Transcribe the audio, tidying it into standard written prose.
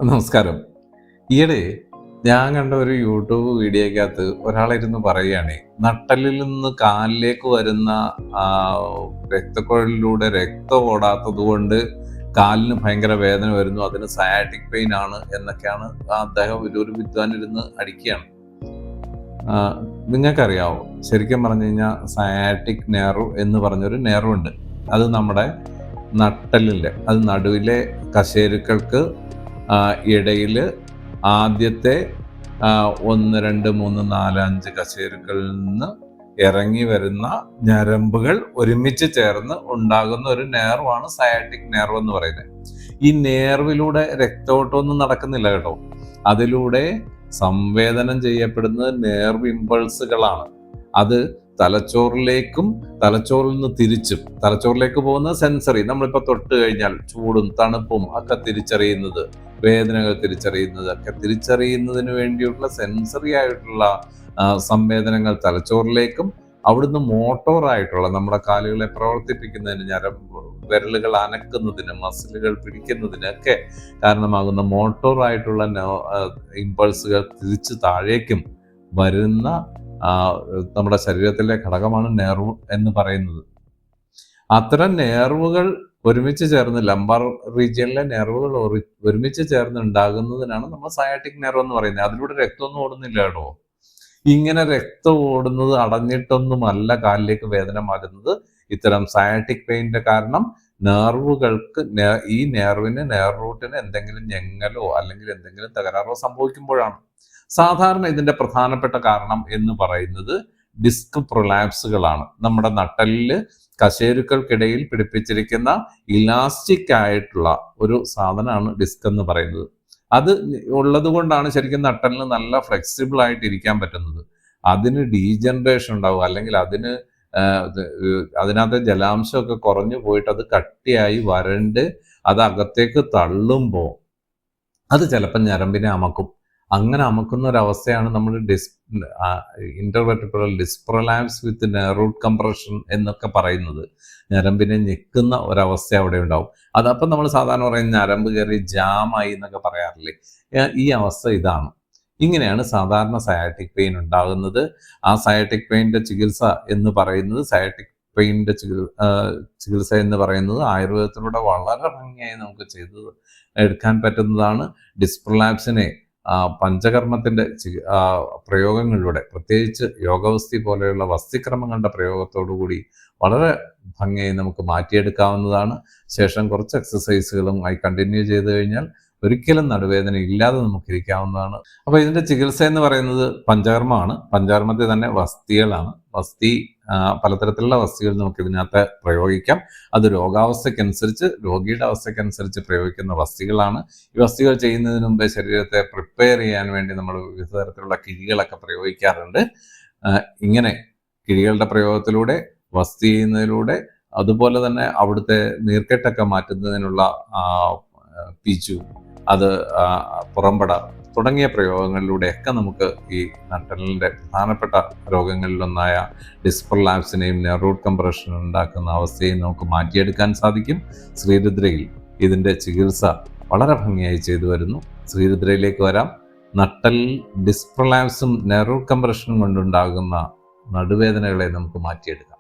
നമസ്കാരം. ഈയിടെ ഞാൻ കണ്ട ഒരു യൂട്യൂബ് വീഡിയോക്കകത്ത് ഒരാളിരുന്ന് പറയുകയാണേ, നട്ടെല്ലിൽ നിന്ന് കാലിലേക്ക് വരുന്ന ആ രക്തക്കുഴലിലൂടെ രക്തം ഓടാത്തത് കൊണ്ട് കാലിന് ഭയങ്കര വേദന വരുന്നു, അതിന് സയാറ്റിക് പെയിൻ ആണ് എന്നൊക്കെയാണ് അദ്ദേഹം ഒരു വിദ്വാൻ ഇരുന്ന് അടിക്കുകയാണ്. നിങ്ങൾക്കറിയാവോ, ശരിക്കും പറഞ്ഞു കഴിഞ്ഞാൽ സയാറ്റിക് നെർവ് എന്ന് പറഞ്ഞൊരു നെർവുണ്ട്. അത് നമ്മുടെ നട്ടെല്ലിൻ്റെ, അത് നടുവിലെ കശേരുക്കൾക്ക് ഇടയിൽ ആദ്യത്തെ 1, 2, 3, 4, 5 കശേരുക്കളിൽ നിന്ന് ഇറങ്ങി വരുന്ന ഞരമ്പുകൾ ഒരുമിച്ച് ചേർന്ന് ഉണ്ടാകുന്ന ഒരു നെർവാണ് സയാറ്റിക് നെർവ് എന്ന് പറയുന്നത്. ഈ നെർവിലൂടെ രക്തോട്ടമൊന്നും നടക്കുന്നില്ല കേട്ടോ. അതിലൂടെ സംവേദനം ചെയ്യപ്പെടുന്നത് നെർവ് ഇമ്പൾസുകളാണ്. അത് തലച്ചോറിലേക്കും തലച്ചോറിൽ നിന്ന് തിരിച്ചും, തലച്ചോറിലേക്ക് പോകുന്ന സെൻസറി, നമ്മളിപ്പോൾ തൊട്ട് കഴിഞ്ഞാൽ ചൂടും തണുപ്പും ഒക്കെ തിരിച്ചറിയുന്നത്, വേദനകൾ തിരിച്ചറിയുന്നത് ഒക്കെ തിരിച്ചറിയുന്നതിന് വേണ്ടിയുള്ള സെൻസറി ആയിട്ടുള്ള സംവേദനങ്ങൾ തലച്ചോറിലേക്കും, അവിടുന്ന് മോട്ടോറായിട്ടുള്ള നമ്മുടെ കാലുകളെ പ്രവർത്തിപ്പിക്കുന്നതിന്, വിരലുകൾ അനക്കുന്നതിന്, മസിലുകൾ പിടിക്കുന്നതിനൊക്കെ കാരണമാകുന്ന മോട്ടോറായിട്ടുള്ള ഇമ്പൾസുകൾ തിരിച്ച് താഴേക്കും വരുന്ന നമ്മുടെ ശരീരത്തിലെ ഘടകമാണ് നെർവ് എന്ന് പറയുന്നത്. അത്തരം നെർവുകൾ ഒരുമിച്ച് ചേർന്ന്, ലംബാർ റീജിയനിലെ നെർവുകൾ ഒരുമിച്ച് ചേർന്ന് ഉണ്ടാകുന്നതിനാണ് നമ്മൾ സയാറ്റിക് നെർവ് എന്ന് പറയുന്നത്. അതിലൂടെ രക്തമൊന്നും ഓടുന്നില്ല കേട്ടോ. ഇങ്ങനെ രക്തം ഓടുന്നത് അടഞ്ഞിട്ടൊന്നുമല്ല കാലിലേക്ക് വേദന മാറുന്നത്. ഇത്തരം സയാറ്റിക് പെയിന്റെ കാരണം നെർവുകൾക്ക്, ഈ നെർവിന്, നെർവ് റൂട്ടിന് എന്തെങ്കിലും ഞെങ്ങലോ അല്ലെങ്കിൽ എന്തെങ്കിലും തകരാറോ സംഭവിക്കുമ്പോഴാണ്. സാധാരണ ഇതിന്റെ പ്രധാനപ്പെട്ട കാരണം എന്ന് പറയുന്നത് ഡിസ്ക് പ്രൊലാപ്സുകളാണ്. നമ്മുടെ നട്ടെല്ലില് കശേരുക്കൾക്കിടയിൽ പിടിപ്പിച്ചിരിക്കുന്ന ഇലാസ്റ്റിക് ആയിട്ടുള്ള ഒരു സാധനമാണ് ഡിസ്ക് എന്ന് പറയുന്നത്. അത് ഉള്ളത് കൊണ്ടാണ് ശരിക്കും നട്ടെല്ലിന് നല്ല ഫ്ലെക്സിബിൾ ആയിട്ട് ഇരിക്കാൻ പറ്റുന്നത്. അതിന് ഡീജനറേഷൻ ഉണ്ടാവും, അല്ലെങ്കിൽ അതിനകത്തെ ജലാംശമൊക്കെ കുറഞ്ഞു പോയിട്ട് അത് കട്ടിയായി വരണ്ട് അത് അകത്തേക്ക് തള്ളുമ്പോൾ അത് ചിലപ്പോൾ ഞരമ്പിനെ അമക്കും. അങ്ങനെ അമക്കുന്ന ഒരവസ്ഥയാണ് നമ്മൾ ഇന്റർവെർട്ടിബ്രൽ ഡിസ്ക് പ്രൊലാപ്സ് വിത്ത് റൂട്ട് കംപ്രഷൻ എന്നൊക്കെ പറയുന്നത്. ഞരമ്പിനെ ഞെക്കുന്ന ഒരവസ്ഥ അവിടെ ഉണ്ടാവും. അതപ്പം നമ്മൾ സാധാരണ പറയുന്ന ഞരമ്പ് കയറി ജാമായി എന്നൊക്കെ പറയാറില്ലേ, ഈ അവസ്ഥ ഇതാണ്. ഇങ്ങനെയാണ് സാധാരണ സയാറ്റിക് പെയിൻ ഉണ്ടാകുന്നത്. ആ സയാറ്റിക് പെയിൻ്റെ ചികിത്സ എന്ന് പറയുന്നത്, സയാറ്റിക് പെയിൻ്റെ ചികിത്സ എന്ന് പറയുന്നത് ആയുർവേദത്തിലൂടെ വളരെ ഭംഗിയായി നമുക്ക് ചെയ്ത് എടുക്കാൻ പറ്റുന്നതാണ്. ഡിസ്ക് പ്രൊലാപ്സിനെ പഞ്ചകർമ്മത്തിന്റെ പ്രയോഗങ്ങളിലൂടെ, പ്രത്യേകിച്ച് യോഗവസ്തി പോലെയുള്ള വസ്തിക്രമങ്ങളുടെ പ്രയോഗത്തോടുകൂടി വളരെ ഭംഗിയായി നമുക്ക് മാറ്റിയെടുക്കാവുന്നതാണ്. ശേഷം കുറച്ച് എക്സസൈസുകളും ആയി കണ്ടിന്യൂ ചെയ്ത് കഴിഞ്ഞാൽ ഒരിക്കലും നടുവേദന ഇല്ലാതെ നമുക്ക് ഇരിക്കാവുന്നതാണ്. അപ്പോൾ ഇതിന്റെ ചികിത്സ എന്ന് പറയുന്നത് പഞ്ചകർമ്മമാണ്. പഞ്ചകർമ്മത്തിൽ തന്നെ വസ്തികളാണ്. പലതരത്തിലുള്ള വസ്തികൾ നമുക്ക് ഇതിനകത്ത് പ്രയോഗിക്കാം. അത് രോഗാവസ്ഥയ്ക്കനുസരിച്ച്, രോഗിയുടെ അവസ്ഥയ്ക്കനുസരിച്ച് പ്രയോഗിക്കുന്ന വസ്തികളാണ്. ഈ വസ്തികൾ ചെയ്യുന്നതിന് മുമ്പേ ശരീരത്തെ പ്രിപ്പയർ ചെയ്യാൻ വേണ്ടി നമ്മൾ വിവിധ തരത്തിലുള്ള കിഴികളൊക്കെ പ്രയോഗിക്കാറുണ്ട്. ഇങ്ങനെ കിഴികളുടെ പ്രയോഗത്തിലൂടെ, വസ്തി ചെയ്യുന്നതിലൂടെ, അതുപോലെ തന്നെ അവിടുത്തെ നീർക്കെട്ടൊക്കെ മാറ്റുന്നതിനുള്ള പിച്ചു, അത് പുറംപട തുടങ്ങിയ പ്രയോഗങ്ങളിലൂടെയൊക്കെ നമുക്ക് ഈ നട്ടെല്ലിൻ്റെ പ്രധാനപ്പെട്ട രോഗങ്ങളിലൊന്നായ ഡിസ്ക് പ്രൊലാപ്സിനെയും റൂട്ട് കംപ്രഷൻ ഉണ്ടാക്കുന്ന അവസ്ഥയെയും നമുക്ക് മാറ്റിയെടുക്കാൻ സാധിക്കും. ശ്രീരുദ്രയിൽ ഇതിൻ്റെ ചികിത്സ വളരെ ഭംഗിയായി ചെയ്തു വരുന്നു. ശ്രീരുദ്രയിലേക്ക് വരാം. നട്ടെല്ലിൽ ഡിസ്ക് പ്രൊലാപ്സും റൂട്ട് കംപ്രഷനും കൊണ്ടുണ്ടാകുന്ന നടുവേദനകളെ നമുക്ക് മാറ്റിയെടുക്കാം.